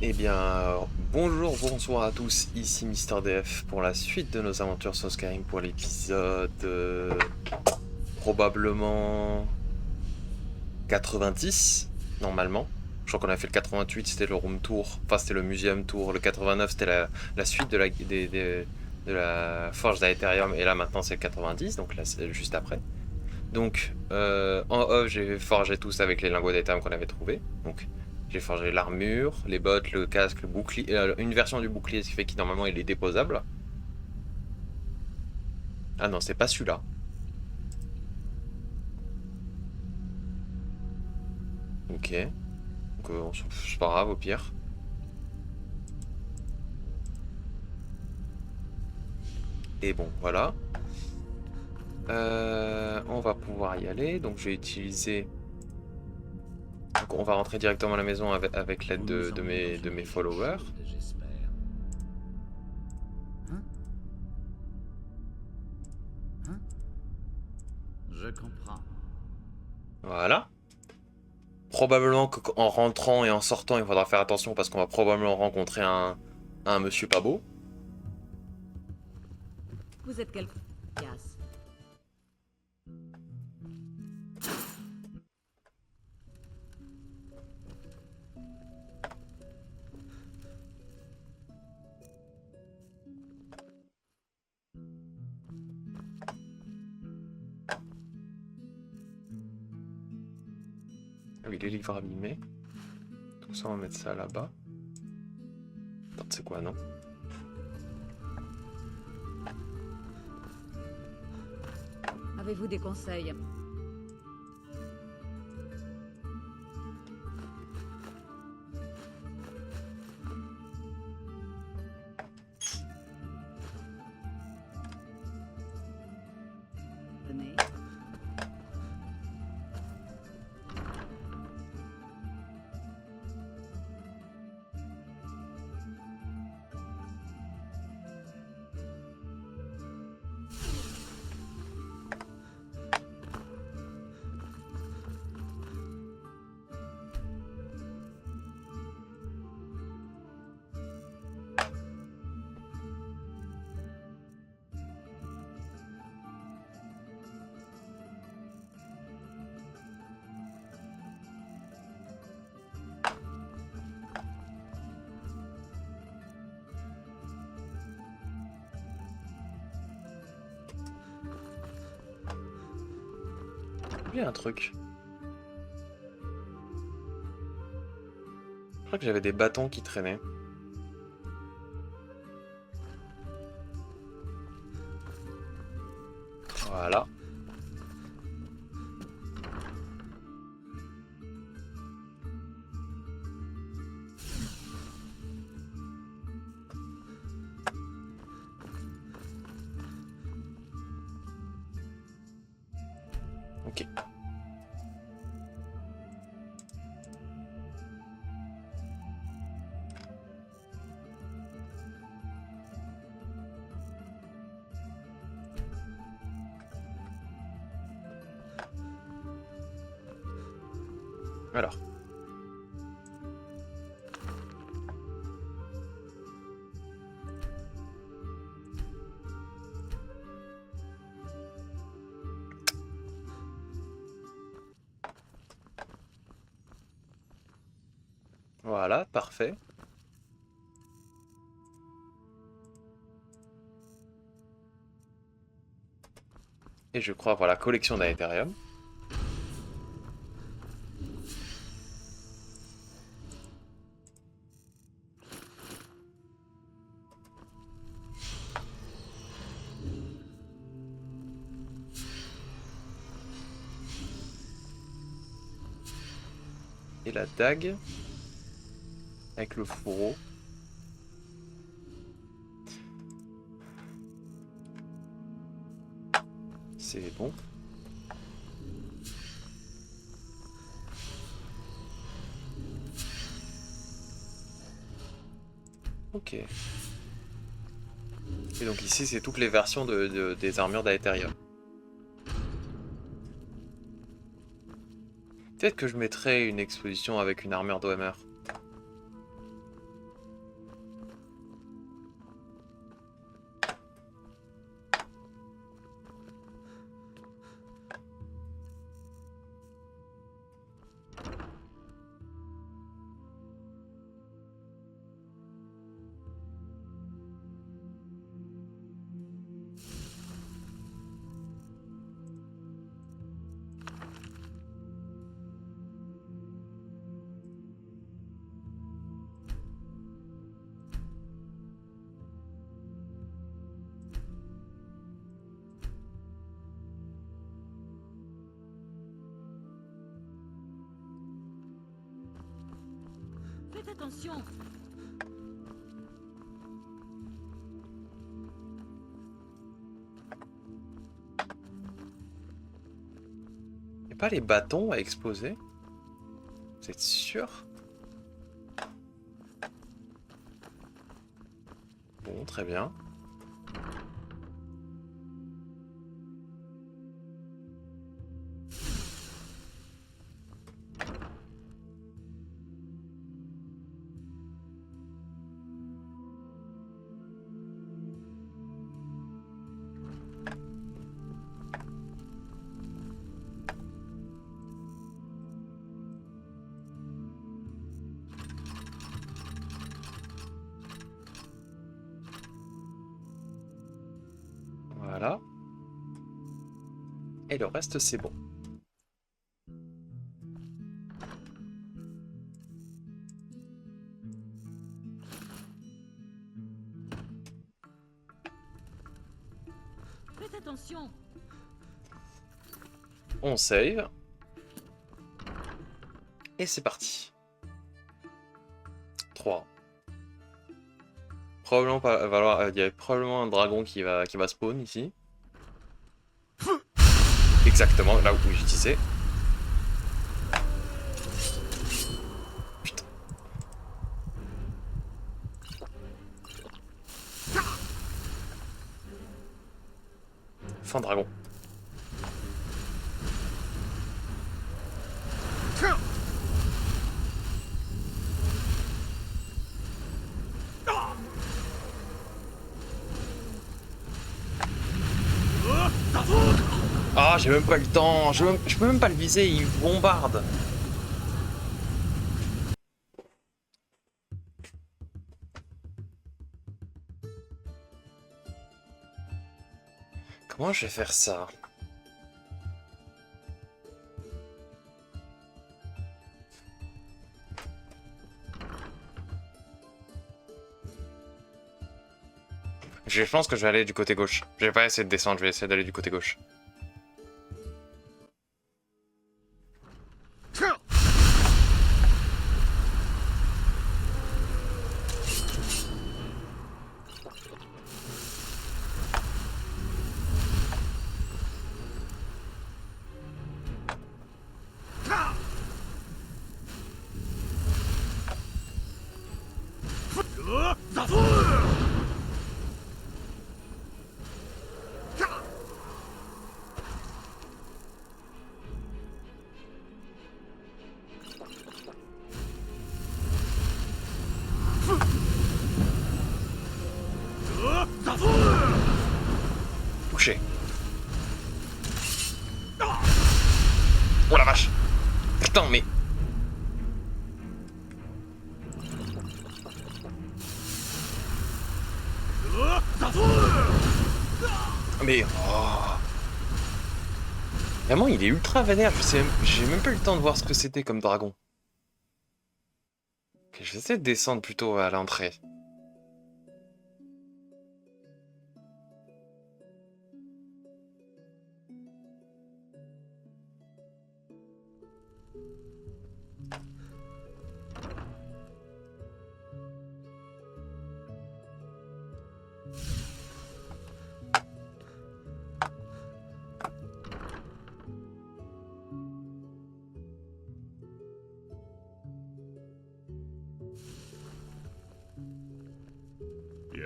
Eh bien, bonjour, bonsoir à tous, ici Mister DF pour la suite de nos aventures sur Skyrim pour l'épisode probablement 90, normalement. Je crois qu'on a fait le 88, c'était le room tour, enfin c'était le museum tour, le 89 c'était la suite de la forge d'Aetherium, et là maintenant c'est le 90, donc là c'est juste après. Donc en off j'ai forgé tous avec les lingots d'Aetherium qu'on avait trouvé. Donc j'ai forgé l'armure, les bottes, le casque, le bouclier, une version du bouclier, ce qui fait qu'il normalement il est déposable. Ah non, c'est pas celui-là. Ok, donc c'est pas grave au pire. Et bon, voilà. On va pouvoir y aller. Donc je vais utiliser. Donc on va rentrer directement à la maison avec l'aide Vous nous de emmenez dans mes, une de mes région followers. chaude, j'espère. Hein? Hein? Je comprends. Voilà. Probablement qu'en rentrant et en sortant, il faudra faire attention parce qu'on va probablement rencontrer un monsieur pas beau. Vous êtes quel Casse. Ah oui, les livres abîmés. Tout ça, on va mettre ça là-bas. Attends, c'est quoi, non? Avez-vous des conseils? Tenez. Il y a un truc. Je crois que j'avais des bâtons qui traînaient. Voilà. Ok. Alors. Voilà, parfait. Et je crois avoir la collection d'Aetherium. Et la dague. Avec le fourreau. C'est bon. Ok. Et donc ici, c'est toutes les versions des armures d'Aetherium. Peut-être que je mettrai une exposition avec une armure d'Ohammer. Faites attention. Y'a pas les bâtons à exposer? Vous êtes sûr? Bon, très bien. Voilà. Et le reste, c'est bon. Faites attention. On save. Et c'est parti. 3. Probablement pas valoir. Il y a probablement un dragon qui va spawn ici. Exactement là où je disais. Putain. Fin dragon. Ah, j'ai même pas le temps, je peux même pas le viser, il bombarde. Comment je vais faire ça? Je pense que je vais aller du côté gauche. Je vais pas essayer de descendre, je vais essayer d'aller du côté gauche. Touché. Oh la vache. Putain, mais... Mais... Oh. Vraiment, il est ultra vénère. J'ai même pas eu le temps de voir ce que c'était comme dragon. Ok, je vais essayer de descendre plutôt à l'entrée.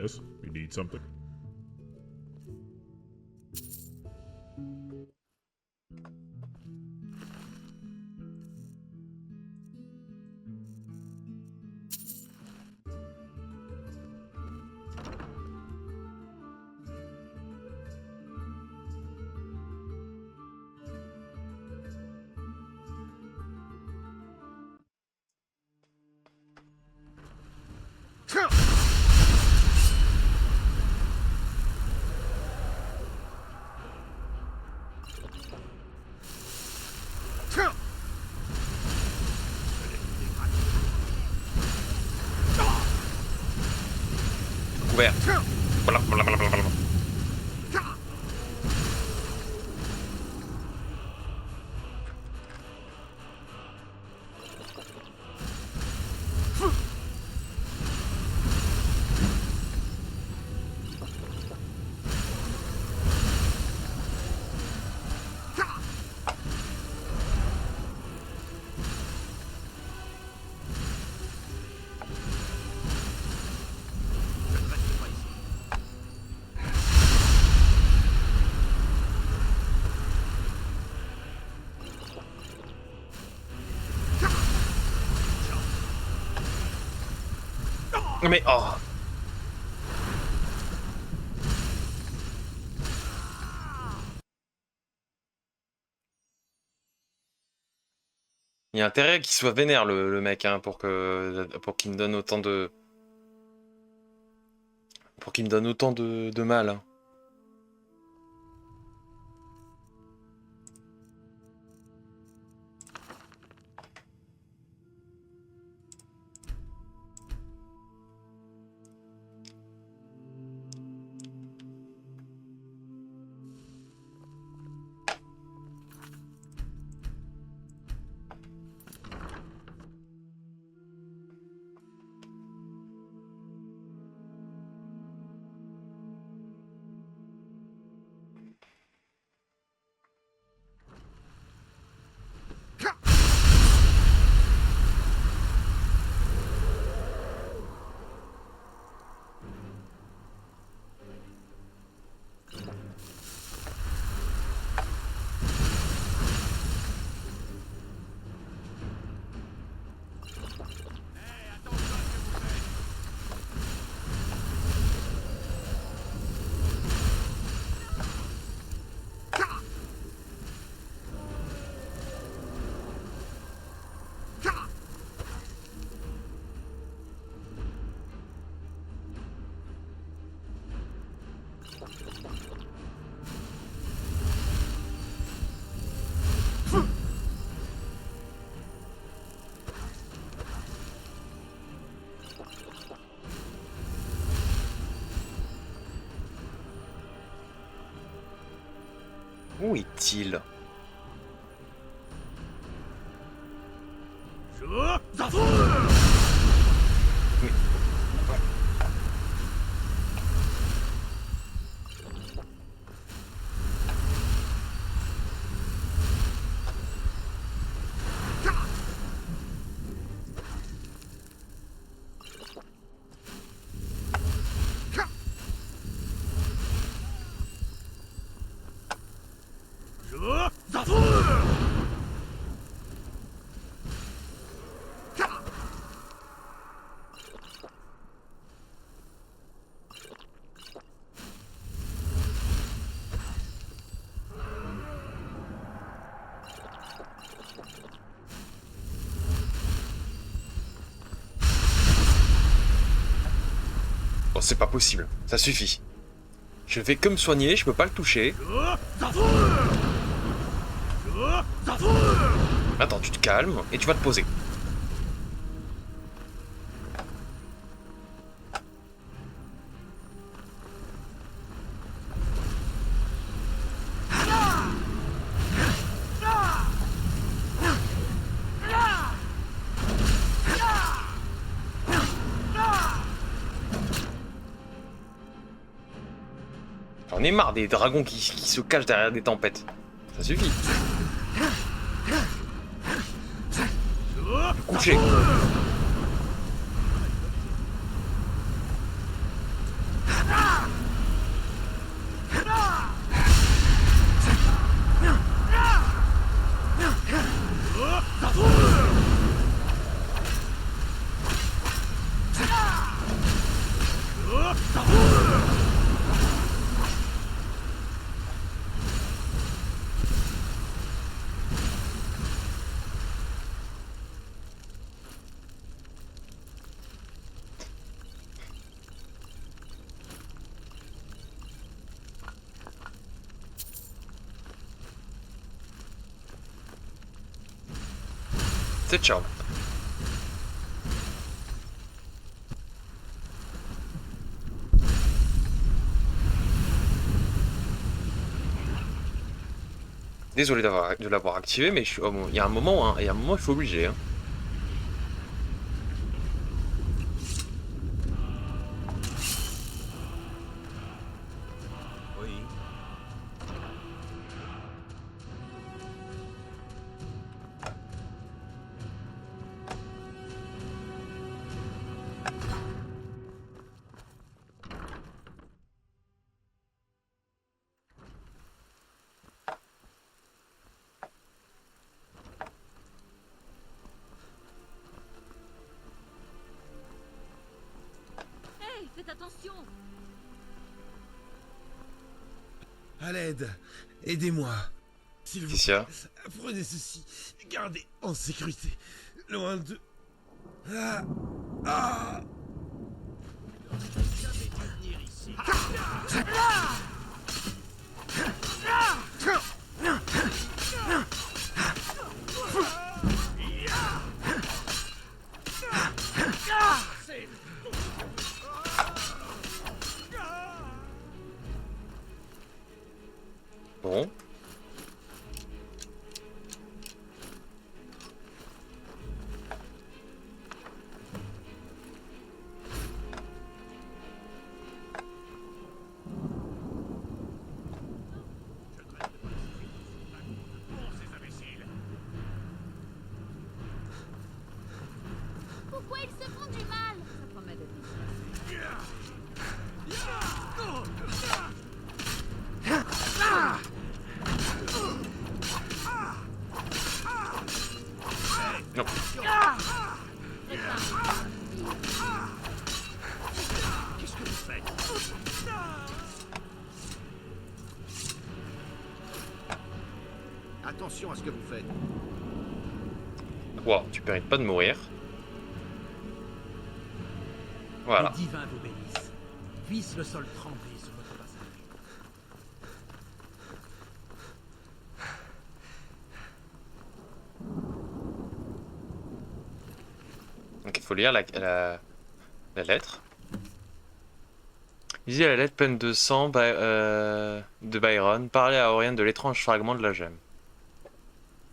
Yes, we need something. Couvert. Blablabla. Mais oh. Il y a intérêt qu'il soit vénère le mec hein, pour qu'il me donne autant de de mal. Hein. Où est-il? Oh, c'est pas possible, ça suffit. Je fais que me soigner, je peux pas le toucher. Attends, tu te calmes et tu vas te poser. J'en ai marre des dragons qui se cachent derrière des tempêtes. Ça suffit. Couché. C'est ciao. Désolé de l'avoir activé, mais il y a un moment, hein, il y a un moment, il faut obliger. Hein. Oui. À l'aide. Aidez-moi. S'il vous Qu'est-ce qu'il y a? plaît. Prenez ceci. Gardez en sécurité. Loin de... Ah. Ah. Bon. Pourquoi ils se font du mal? Ça promet d'être difficile. Non. Qu'est-ce que vous faites? Attention à ce que vous faites. Toi, tu mérites pas de mourir. Voilà. Les divins vous bénissent. Puisse le sol trembler sur votre passage. Donc il faut lire la lettre. Lisez la lettre pleine de sang de Byron. Parlez à Oriane de l'étrange fragment de la gemme.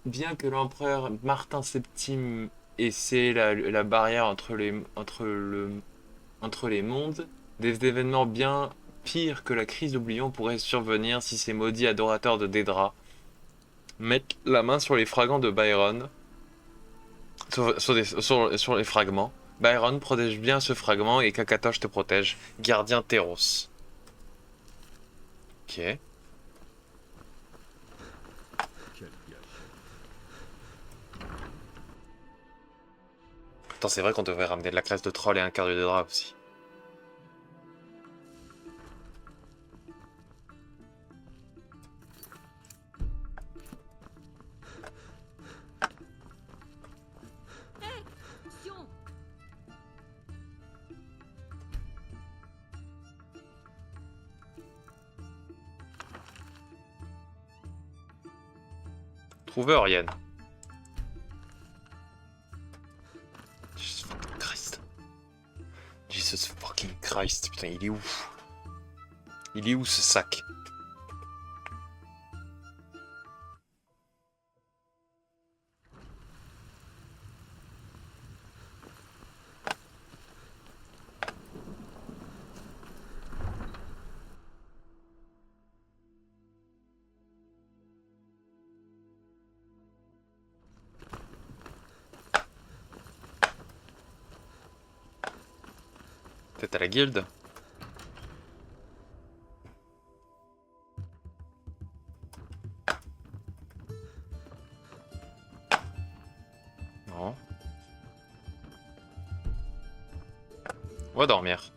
Bien que l'empereur Martin Septime essaie la barrière entre les mondes, des événements bien pires que la crise d'Oublion pourraient survenir si ces maudits adorateurs de Dédra mettent la main sur les fragments de Byron. Sur les fragments. Byron, protège bien ce fragment et Kakatosh te protège. Gardien Teros. Ok. Attends, c'est vrai qu'on devrait ramener de la classe de troll et un quart de Dédra aussi. Attention! Trouvez Oriane. Jesus fucking Christ. Jesus fucking Christ. Putain, il est où? Il est où ce sac? Peut-être à la guilde? Non. On va dormir.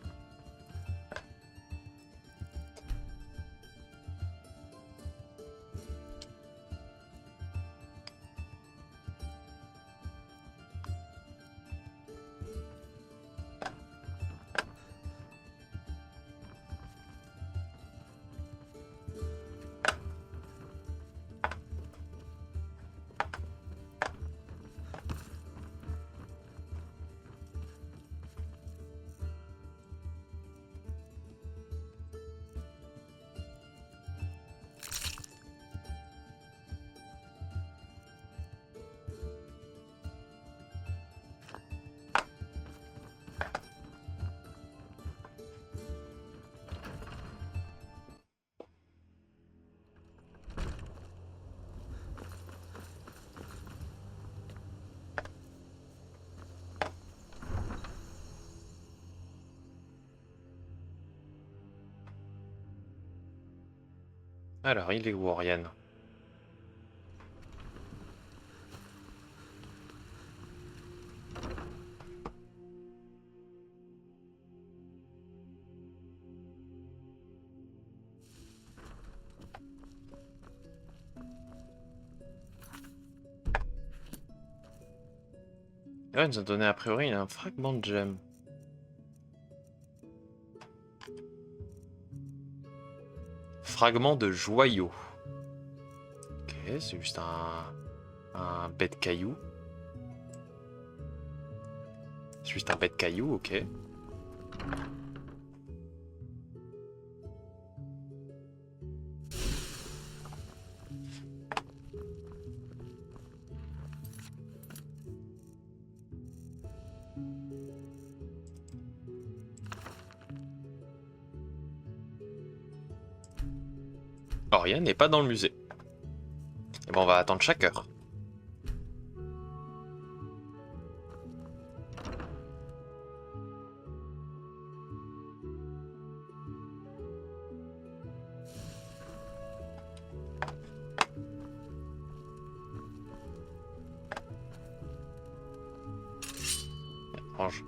Alors, il est où, Oriane? Là, il nous a donné a priori un fragment de gemme. Fragment de joyau. Ok, c'est juste un bête caillou. C'est juste un bête caillou, ok. Oriane n'est pas dans le musée. Et bon, on va attendre chaque heure. Range.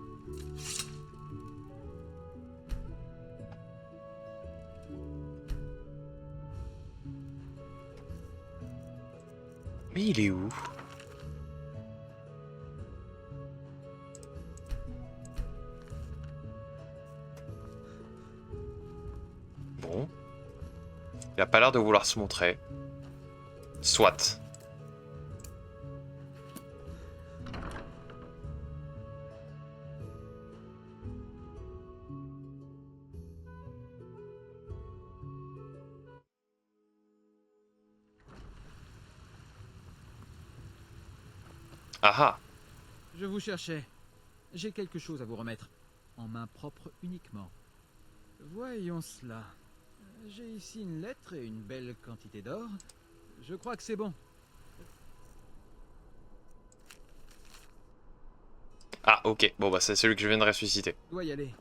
Mais il est où? Bon. Il a pas l'air de vouloir se montrer. Soit. Ah ah. Je vous cherchais. J'ai quelque chose à vous remettre. En main propre uniquement. Voyons cela. J'ai ici une lettre et une belle quantité d'or. Je crois que c'est bon. Ah ok, bon bah c'est celui que je viens de ressusciter. Je dois y aller.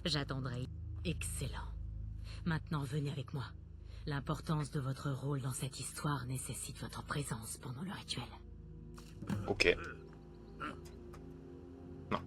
J'attendrai. Excellent. Maintenant, venez avec moi. L'importance de votre rôle dans cette histoire nécessite votre présence pendant le rituel. Ok. Non.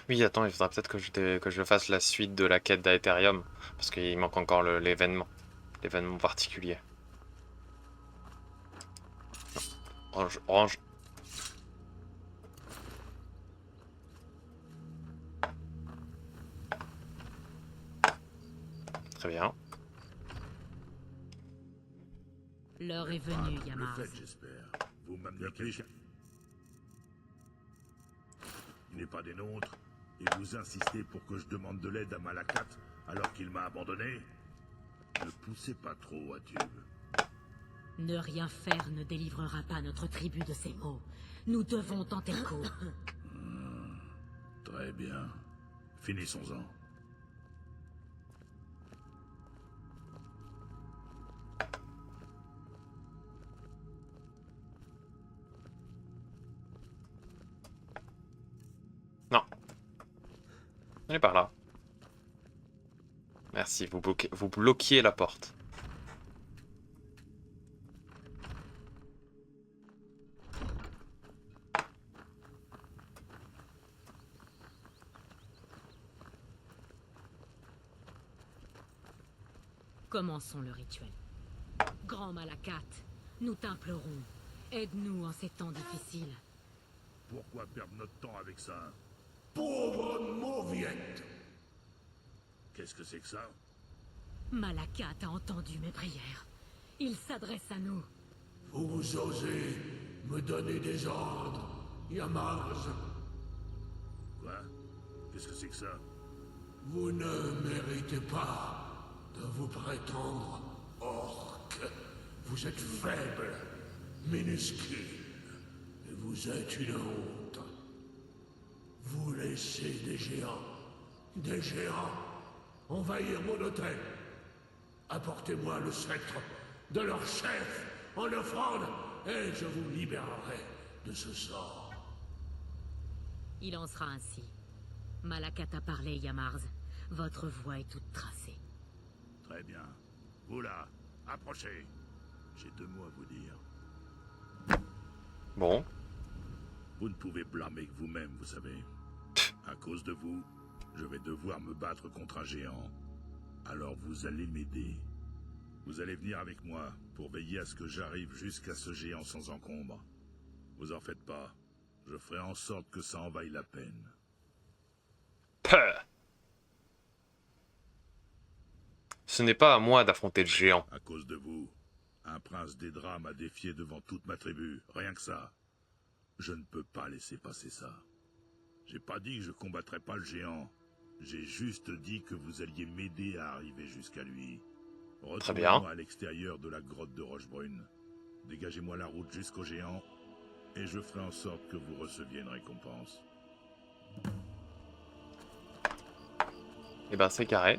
Oui, attends, il faudra peut-être que je fasse la suite de la quête d'Aetherium, parce qu'il manque encore l'événement particulier. Non. Range, range. Très bien. L'heure est venue, Le Yamaz. fait, j'espère. Vous m'amenez quelqu'un. Il n'est pas des nôtres. Et vous insistez pour que je demande de l'aide à Malakat alors qu'il m'a abandonné. Ne poussez pas trop, Atub. Ne rien faire ne délivrera pas notre tribu de ces maux. Nous devons tenter le coup. Très bien. Finissons-en. Non. On est par là. Merci, vous bloquiez la porte. Commençons le rituel. Grand Malakat, nous t'implorons. Aide-nous en ces temps difficiles. Pourquoi perdre notre temps avec ça? Pauvre mauviette! Qu'est-ce que c'est que ça? Malakat a entendu mes prières. Il s'adresse à nous. Vous osez me donner des ordres, Yamaz? Quoi? Qu'est-ce que c'est que ça? Vous ne méritez pas de vous prétendre orc. Vous êtes faible, minuscule, et vous êtes une honte. Vous laissez des géants, envahir mon hôtel. Apportez-moi le sceptre de leur chef en offrande, et je vous libérerai de ce sort. Il en sera ainsi. Malakat a parlé, Yamarz. Votre voie est toute tracée. Très bien. Vous là, approchez. J'ai 2 mots à vous dire. Bon. Vous ne pouvez blâmer que vous-même, vous savez. À cause de vous, je vais devoir me battre contre un géant. Alors vous allez m'aider. Vous allez venir avec moi pour veiller à ce que j'arrive jusqu'à ce géant sans encombre. Vous en faites pas. Je ferai en sorte que ça en vaille la peine. Peuh. Ce n'est pas à moi d'affronter le géant. À cause de vous, un prince d'Edra m'a défié devant toute ma tribu. Rien que ça. Je ne peux pas laisser passer ça. J'ai pas dit que je combattrais pas le géant. J'ai juste dit que vous alliez m'aider à arriver jusqu'à lui. Très bien. Retrouvez-moi à l'extérieur de la grotte de Rochebrune. Dégagez-moi la route jusqu'au géant, et je ferai en sorte que vous receviez une récompense. Eh ben, c'est carré.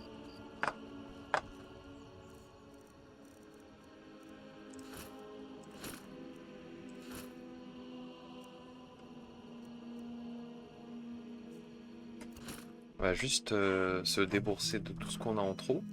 On va juste se débourser de tout ce qu'on a en trop.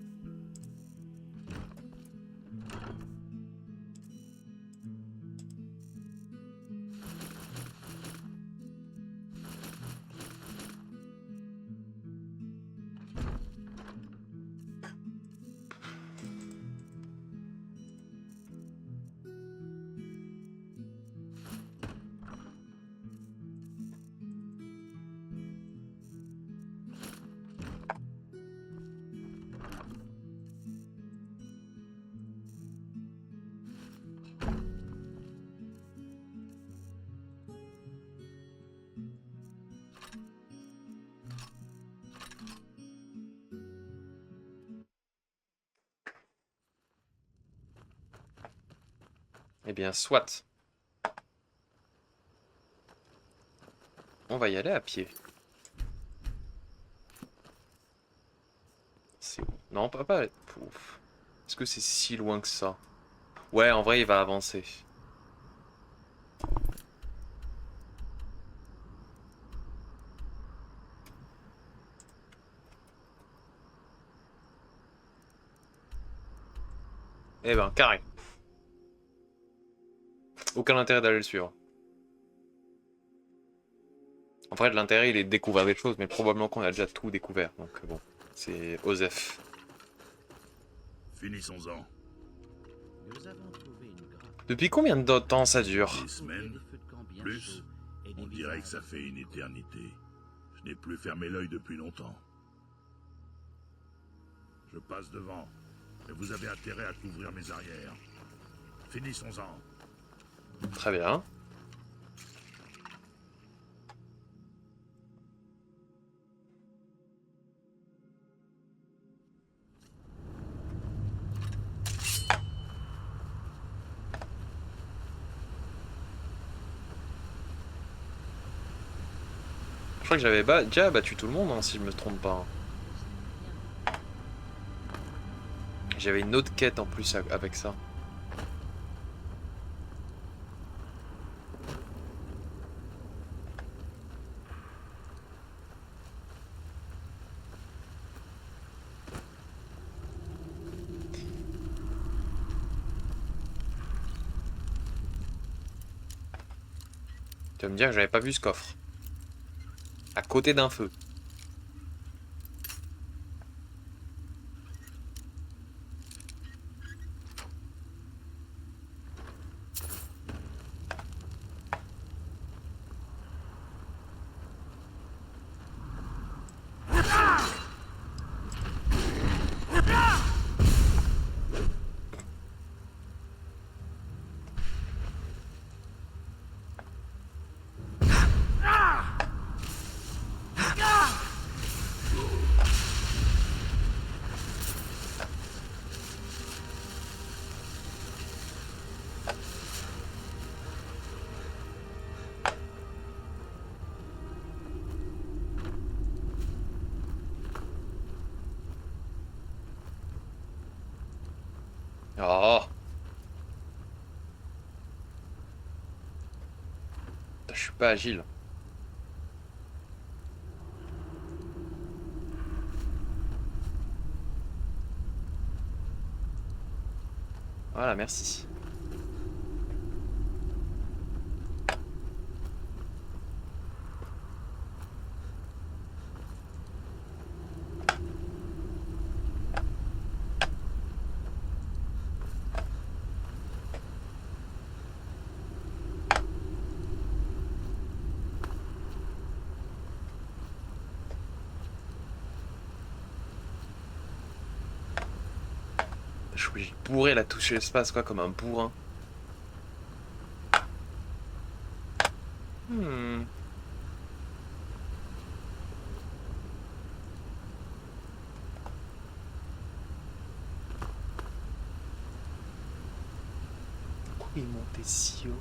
Eh bien, soit. On va y aller à pied. C'est où? Non, pas... Pouf. Est-ce que c'est si loin que ça? Ouais, en vrai, il va avancer. Eh ben, carré. Aucun intérêt d'aller le suivre. En vrai, l'intérêt, il est de découvrir des choses, mais probablement qu'on a déjà tout découvert. Donc bon, c'est Osef. Finissons-en. Nous avons trouvé une grotte. Depuis combien de temps ça dure? Des semaines? Plus? On dirait que ça fait une éternité. Je n'ai plus fermé l'œil depuis longtemps. Je passe devant, et vous avez intérêt à couvrir mes arrières. Finissons-en. Très bien. Je crois que j'avais déjà battu tout le monde, hein, si je me trompe pas. J'avais une autre quête en plus avec ça. Tu vas me dire que j'avais pas vu ce coffre. À côté d'un feu. Oh. Putain, je suis pas agile. Voilà, merci. Je suis obligé de bourrer la touche espace quoi comme un bourrin. Hmm. Pourquoi il est monté si haut?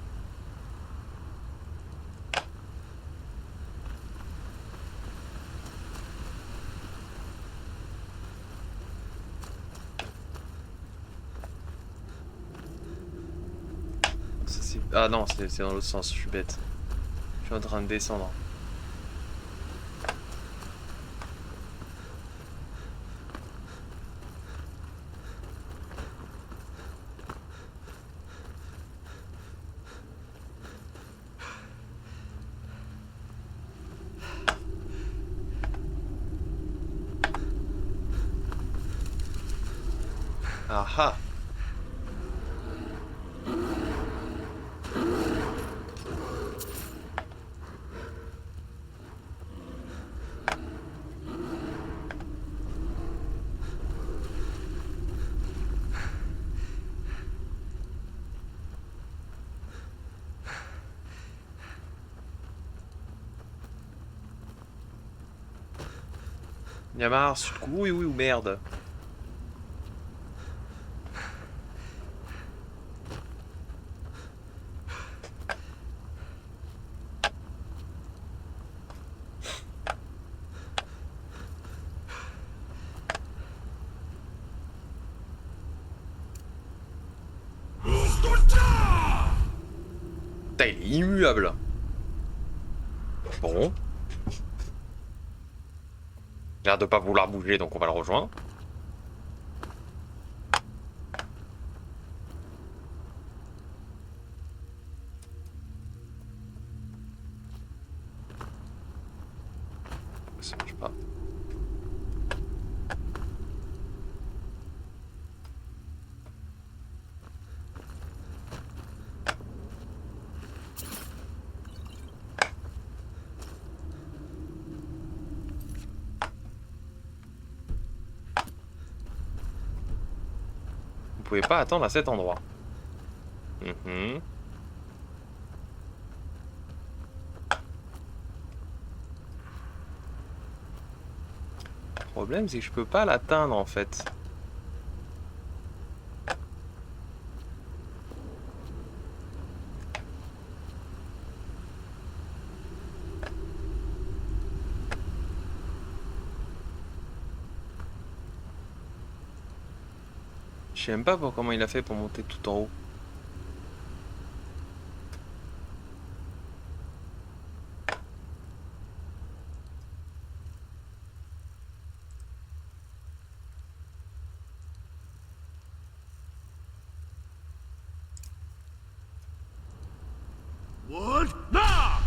Ah non, c'est dans l'autre sens, je suis bête. Je suis en train de descendre. Ah ah. Yamar, oui oui ou merde. Putain, il est immuable. Bon. Il a l'air de pas vouloir bouger, donc on va le rejoindre. Ça marche pas. Vous pouvez pas attendre à cet endroit. Mhm. Le problème, c'est que je peux pas l'atteindre en fait. Je sais même pas comment il a fait pour monter tout en haut. What? Ah!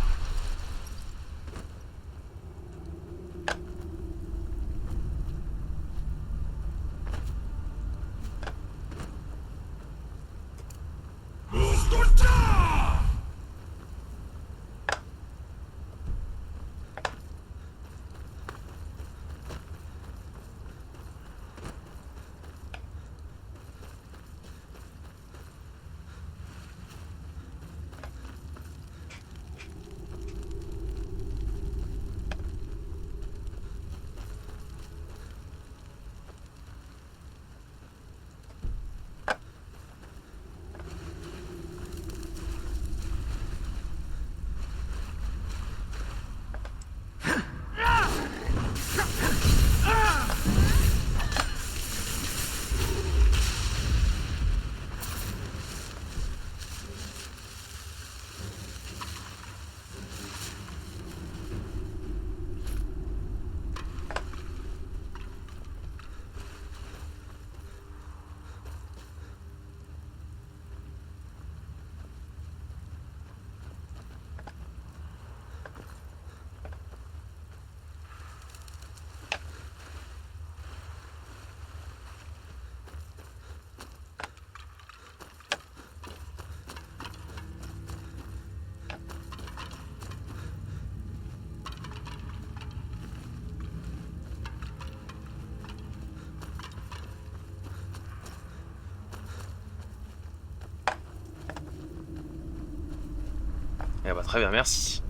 Eh bah très bien, merci.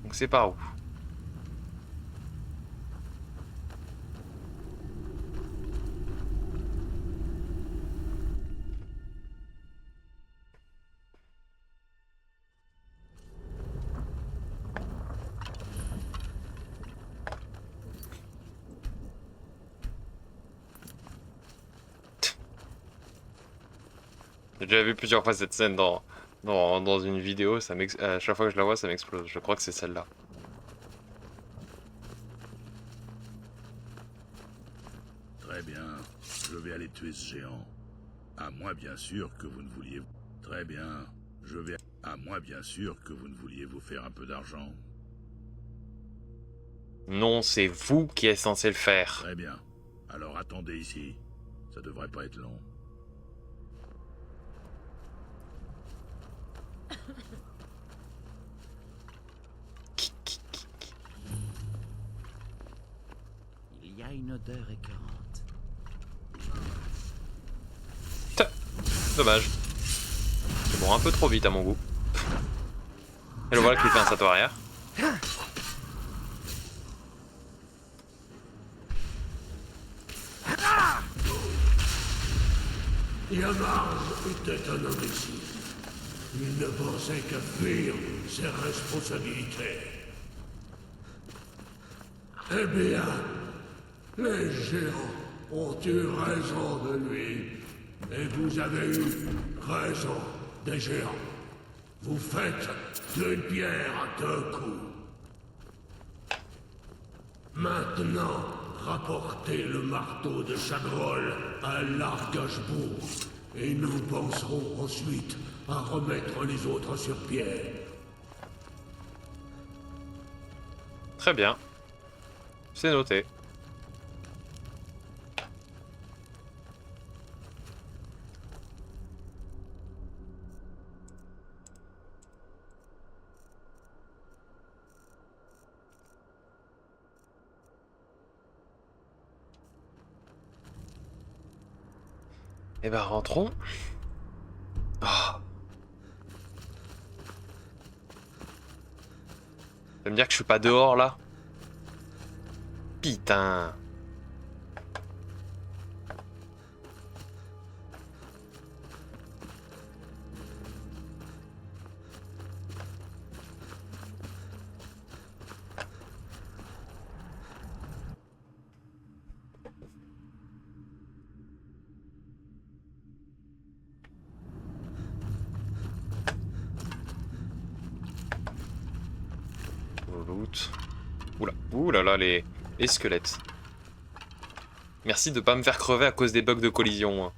Donc c'est par où? J'ai déjà vu plusieurs fois cette scène dans une vidéo, à chaque fois que je la vois, ça m'explose. Je crois que c'est celle-là. Très bien. Je vais aller tuer ce géant. À moins bien sûr que vous ne vouliez... Très bien. Je vais... À moins bien sûr que vous ne vouliez vous faire un peu d'argent. Non, c'est vous qui êtes censé le faire. Très bien. Alors attendez ici. Ça devrait pas être long. Il y a une odeur écœurante. Dommage. C'est bon, un peu trop vite à mon goût. Et le voilà qui fait un salto arrière. Yamarge était un imbécile. Il ne pensait qu'à fuir ses responsabilités. Eh bien, les géants ont eu raison de lui. Et vous avez eu raison des géants. Vous faites d'une pierre à deux coups. Maintenant, rapportez le marteau de Chagrol à Largashbourg, et nous penserons ensuite à remettre les autres sur pied. Très bien. C'est noté. Eh ben rentrons. Ah. Tu vas me dire que je suis pas dehors là? Putain. Loot. Oula, oulala, les squelettes. Merci de pas me faire crever à cause des bugs de collision. Hein.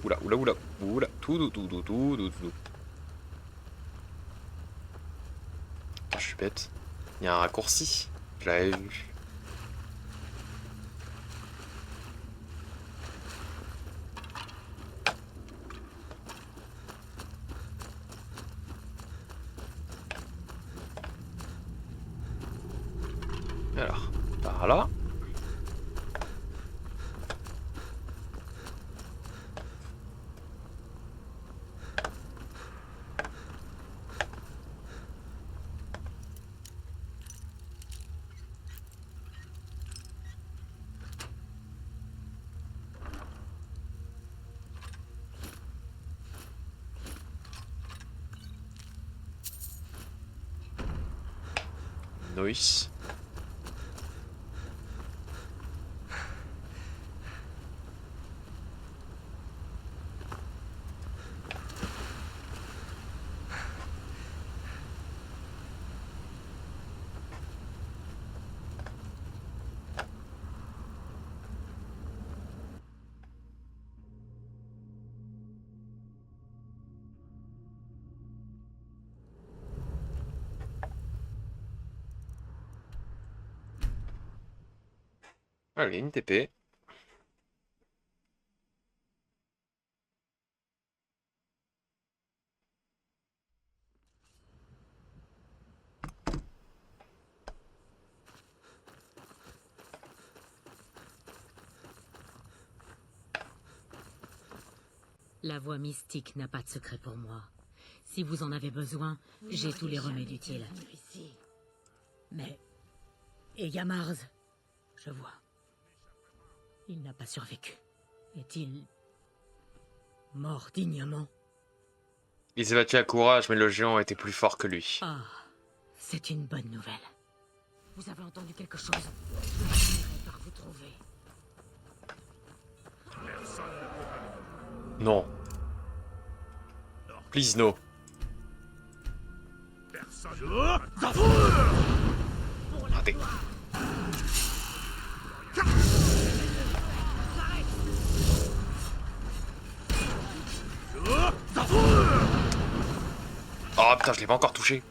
Oula, oula, oula, oula, tout. Ah, je suis bête. Il y a un raccourci. Je l'avais vu. Alors, par là. Nice. Allez, une TP. La voie mystique n'a pas de secret pour moi. Si vous en avez besoin, j'ai tous les remèdes utiles. Ici. Mais... Et Yamarz, je vois. Il n'a pas survécu. Est-il... mort dignement? Il s'est battu à courage, mais le géant était plus fort que lui. Ah, c'est une bonne nouvelle. Vous avez entendu quelque chose? Je finirai par vous trouver. Non. Please, no. Raté. Oh putain, je l'ai pas encore touché.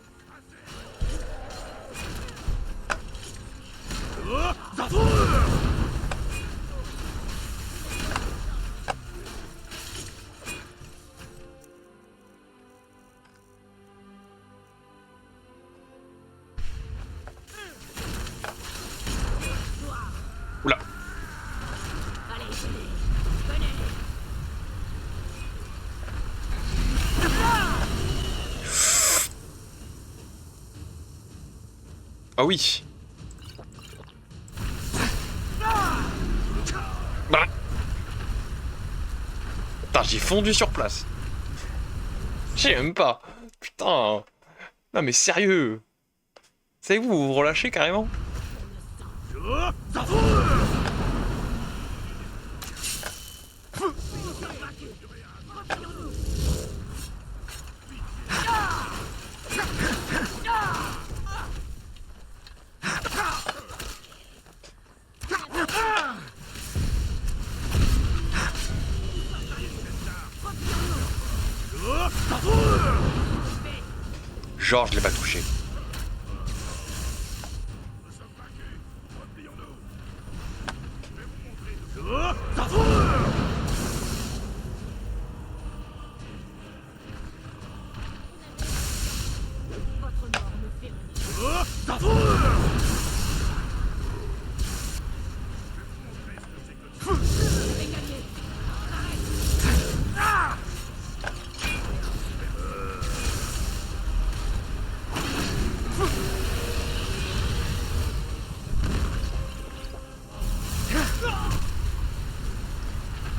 Oula. Ah oui. Bah. Putain, j'ai fondu sur place. J'ai même pas. Putain. Non mais sérieux. Savez-vous, vous vous relâchez carrément? Genre, je l'ai pas touché.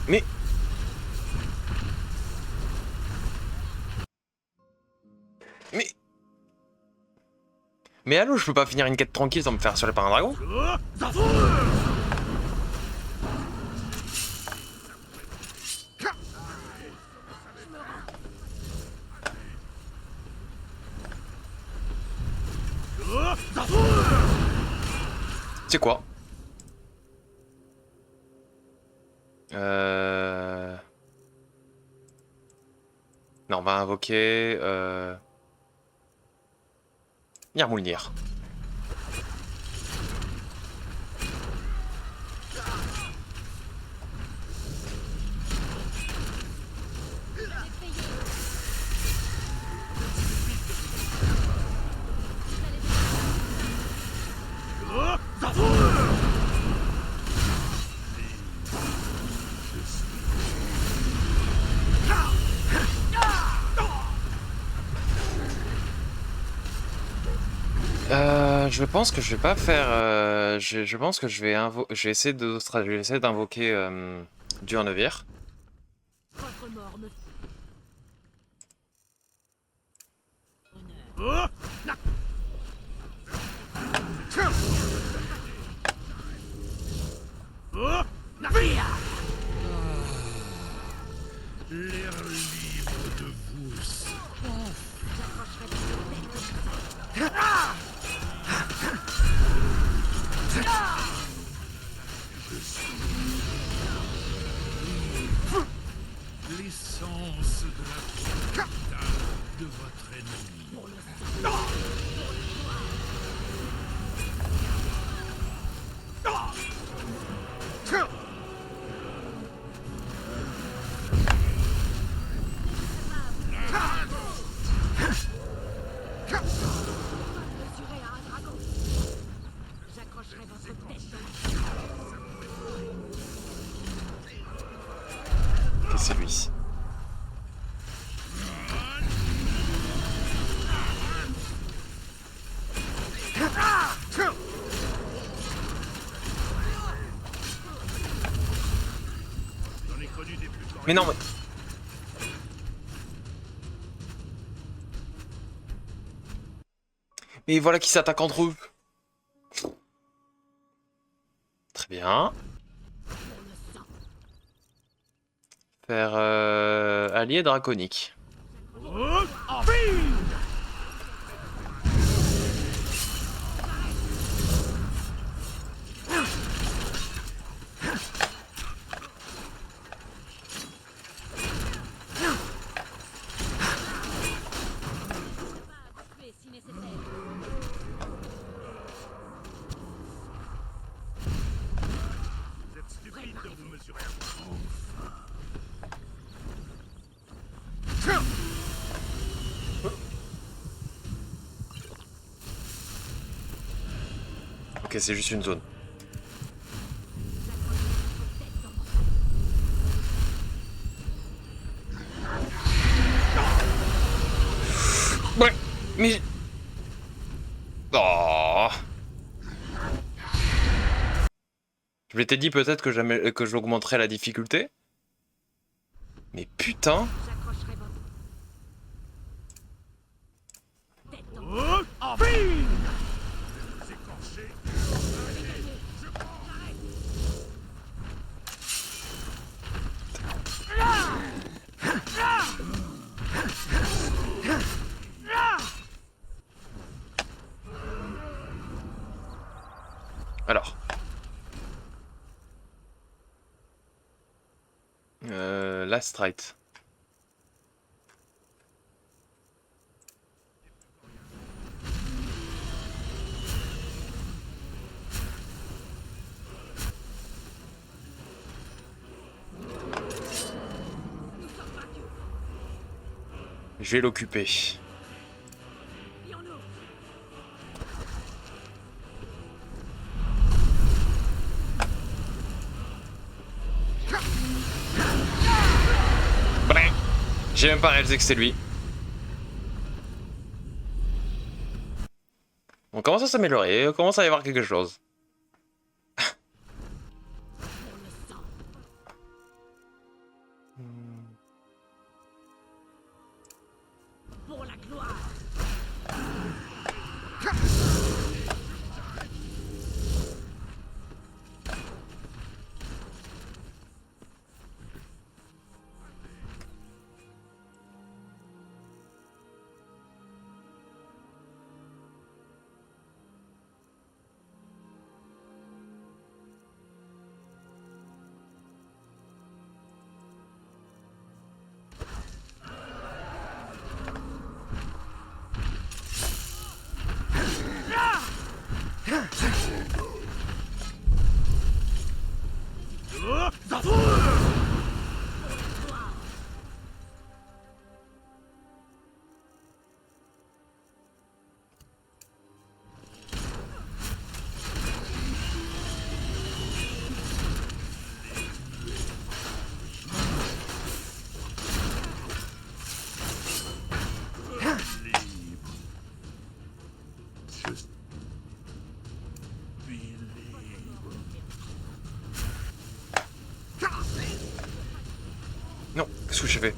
Mais... Mais allô, je peux pas finir une quête tranquille sans me faire harceler par un dragon? C'est quoi? Non, on va invoquer... Nirmoulnir. Je pense que je vais pas faire. Je pense que je vais essayer d'invoquer Durnevir. L'air libre de vous. L'essence de la capitale de votre ennemi. C'est lui. Mais non, mais... Mais voilà qui s'attaquent entre eux. Très bien. Faire allié draconique. Ok, c'est juste une zone. Ouais, mais... Oh. Je m'étais dit peut-être que j'augmenterais la difficulté. Mais putain. Alors. Last right. Je vais l'occuper. Bref, j'ai même pas réalisé que c'était lui. On commence à s'améliorer, on commence à y avoir quelque chose. Pour la gloire. Non, qu'est-ce que j'ai fait?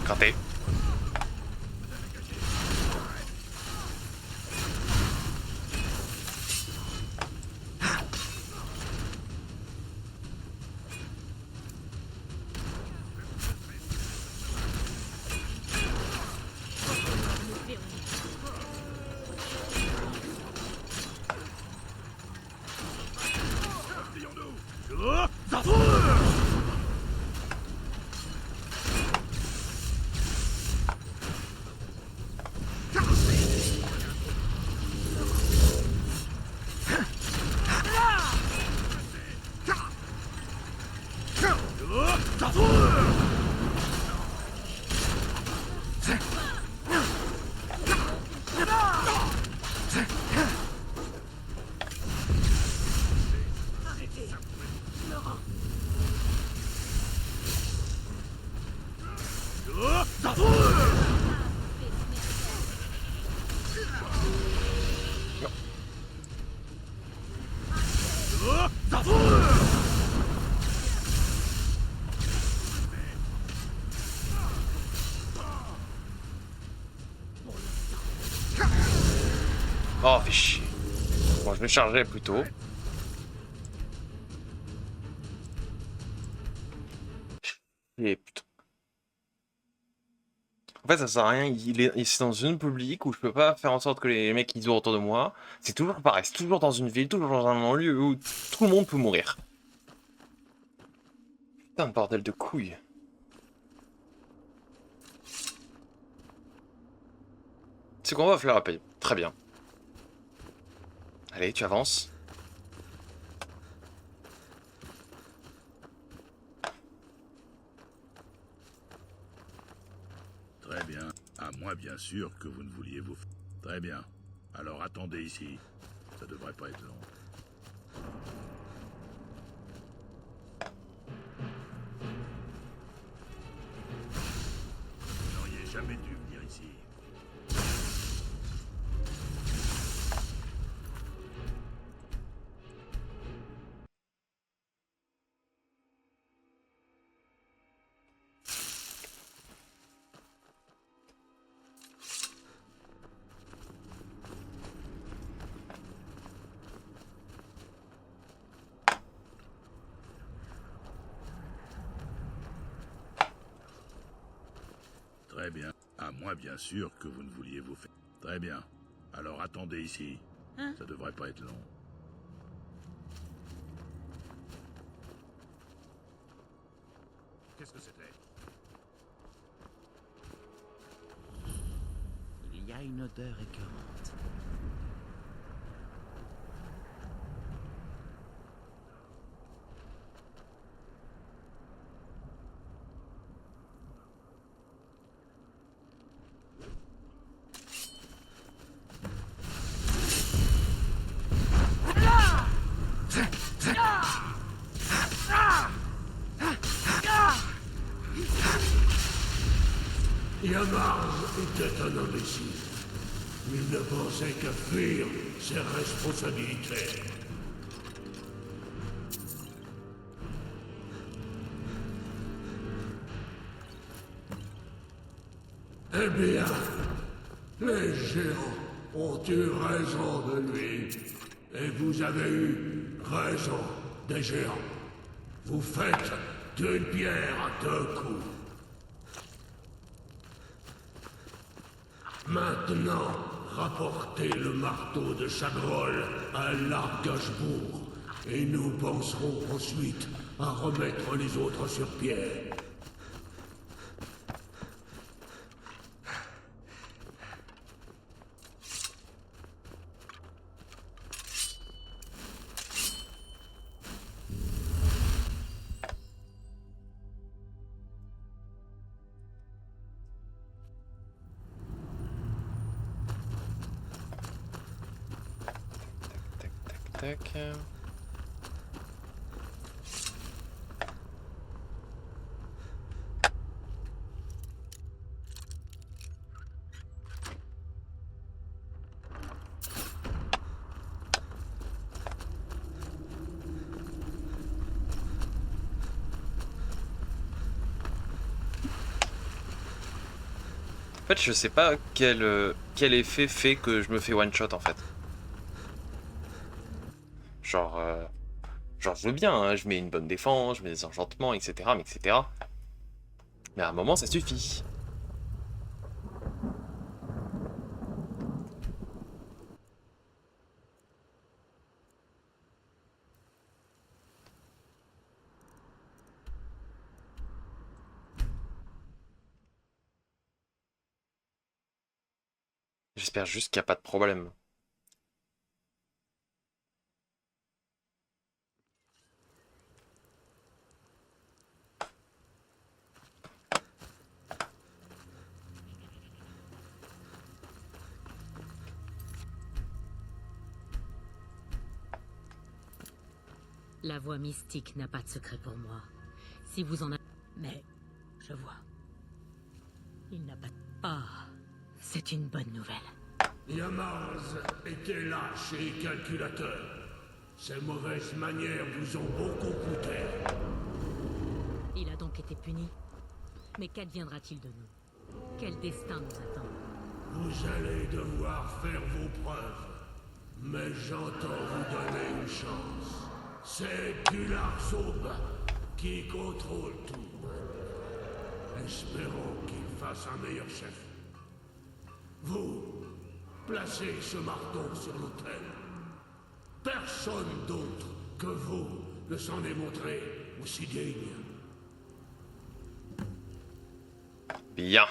Raté. fait chier. Bon, je vais charger plutôt. Et putain. En fait, ça sert à rien. C'est dans une publique où je peux pas faire en sorte que les mecs ils ont autour de moi. C'est toujours pareil. C'est toujours dans une ville, toujours dans un lieu où tout le monde peut mourir. Putain de bordel de couilles. C'est qu'on va faire la paye. Très bien. Allez, tu avances. Très bien. À moins, bien sûr, que vous ne vouliez vous... Très bien. Alors attendez ici. Ça devrait pas être long. Vous n'auriez jamais dû venir ici. Très bien. À moins, bien sûr, que vous ne vouliez vous faire... Très bien. Alors attendez ici. Hein? Ça devrait pas être long. Qu'est-ce que c'était? Il y a une odeur écœurante. Yamarz était un imbécile. Il ne pensait qu'à fuir ses responsabilités. Eh bien, les géants ont eu raison de lui. Et vous avez eu raison des géants. Vous faites d'une pierre à deux coups. Maintenant, rapportez le marteau de Chagrol à Largashbourg, et nous penserons ensuite à remettre les autres sur pied. Tac. En fait, je sais pas quel effet fait que je me fais one shot en fait. Genre, je veux bien, hein, je mets une bonne défense, je mets des enchantements, etc. Mais à un moment, ça suffit. J'espère juste qu'il n'y a pas de problème. La voie mystique n'a pas de secret pour moi. Si vous en avez... Mais, je vois. Il n'a pas... Ah, c'est une bonne nouvelle. Yamarz était lâche et calculateur. Ses mauvaises manières vous ont beaucoup coûté. Il a donc été puni. Mais qu'adviendra-t-il de nous? Quel destin nous attend? Vous allez devoir faire vos preuves. Mais j'entends vous donner une chance. C'est Kularsob qui contrôle tout. Espérons qu'il fasse un meilleur chef. Vous, placez ce marteau sur l'autel. Personne d'autre que vous ne s'en est montré aussi digne. Bien.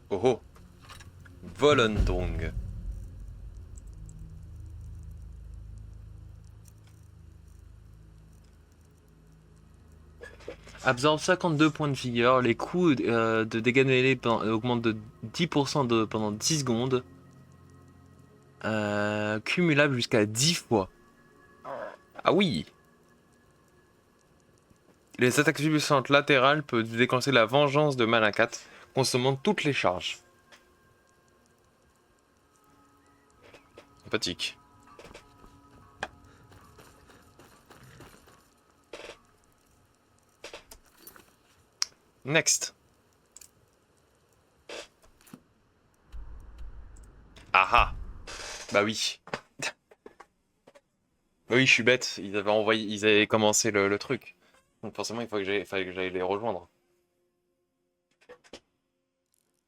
Oh oh. Volendong. Absorbe 52 points de vigueur. Les coups de dégâts de mêlée augmentent de 10% pendant 10 secondes. Cumulable jusqu'à 10 fois. Ah oui. Les attaques subissantes latérales peuvent déclencher la vengeance de Malakat, consommant toutes les charges. Sympathique. Next. Ah. Bah oui. Bah oui, je suis bête. Ils avaient commencé le truc. Donc forcément, il fallait que j'aille les rejoindre.